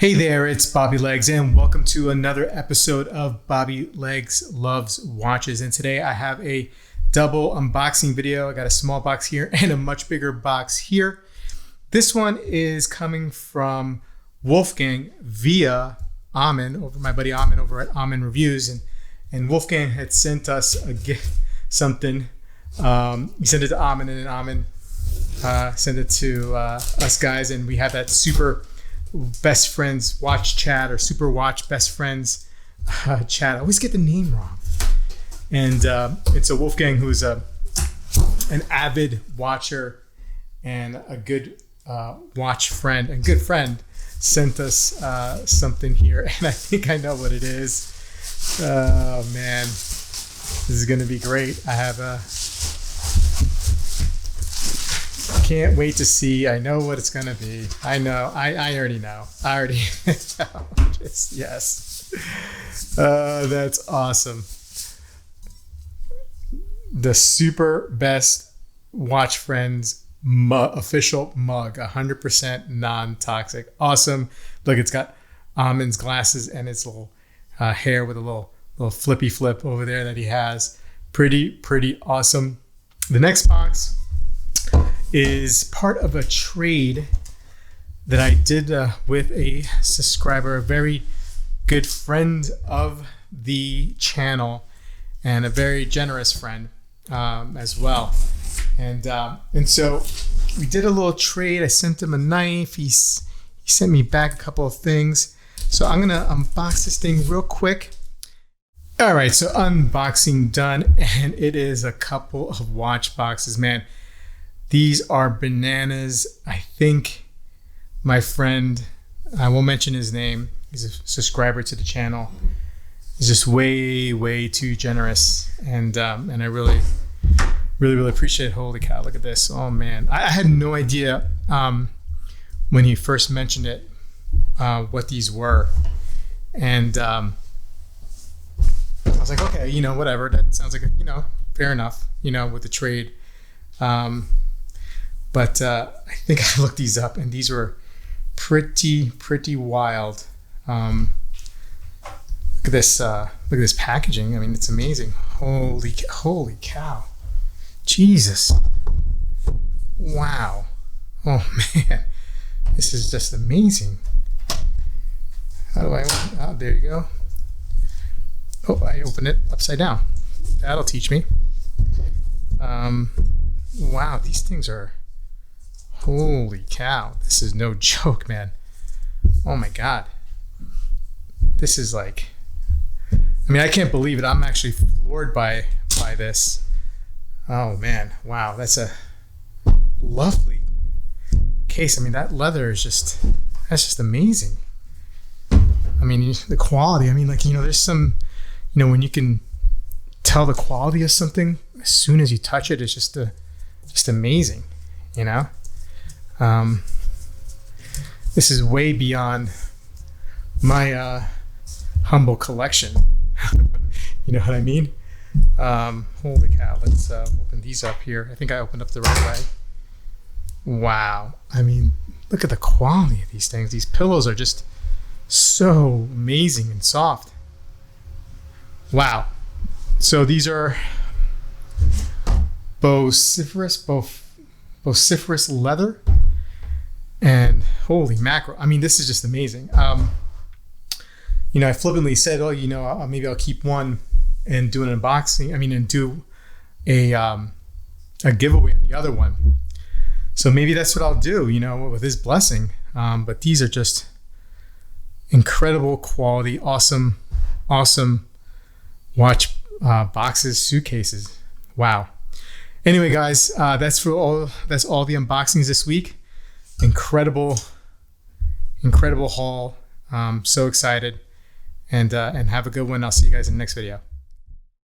Hey there, it's Bobby Legs, and welcome to another episode of Bobby Legs Loves Watches. And today I have a double unboxing video. I got a small box here and a much bigger box here. This one is coming from Wolfgang via Amin, my buddy Amin over at Amin Reviews, and Wolfgang had sent us a gift, something. He sent it to Amin, and then Amin sent it to us guys, and we have that super best friends watch chat, or super watch best friends chat. I always get the name wrong. And it's a Wolfgang who's an avid watcher and a good watch friend and good friend, sent us something here, and I think I know what it is. Oh man, this is gonna be great. Can't wait to see. I know what it's gonna be. I know. I already know. I already know. Yes. That's awesome. The super best watch friends official mug, 100% non-toxic. Awesome. Look, it's got Amin's glasses and its little hair with a little flippy flip over there that he has. Pretty awesome. The next box is part of a trade that I did with a subscriber, a very good friend of the channel, and a very generous friend as well. And so we did a little trade. I sent him a knife. He sent me back a couple of things. So I'm gonna unbox this thing real quick. All right, so unboxing done, and it is a couple of watch boxes, man. These are bananas. I think my friend, I won't mention his name, he's a subscriber to the channel, is just way too generous, and I really appreciate it. Holy cow, look at this. Oh man, I had no idea when he first mentioned it what these were, and I was like, okay, whatever, that sounds like fair enough, with the trade. But I think I looked these up, and these were pretty wild. Look at this packaging. I mean, it's amazing. Holy cow. Jesus. Wow. Oh man, this is just amazing. How do oh, there you go. Oh, I opened it upside down. That'll teach me. Wow, these things are, holy cow. This is no joke, man. Oh my God. This is like, I mean, I can't believe it. I'm actually floored by this. Oh man, wow, that's a lovely case. I mean, that leather is that's just amazing. I mean, the quality, I mean, like, there's some, when you can tell the quality of something as soon as you touch it, it's just amazing, This is way beyond my humble collection. You know what I mean? Holy cow, let's open these up here. I think I opened up the right way. Wow, I mean, look at the quality of these things. These pillows are just so amazing and soft. Wow. So these are vociferous leather, and holy mackerel. I mean, this is just amazing. I flippantly said, oh, maybe I'll keep one and do an unboxing. I mean, and do a giveaway on the other one. So maybe that's what I'll do, with his blessing. But these are just incredible quality, awesome watch boxes, suitcases. Wow. Anyway, guys, that's all the unboxings this week. Incredible haul. So excited, and have a good one. I'll see you guys in the next video.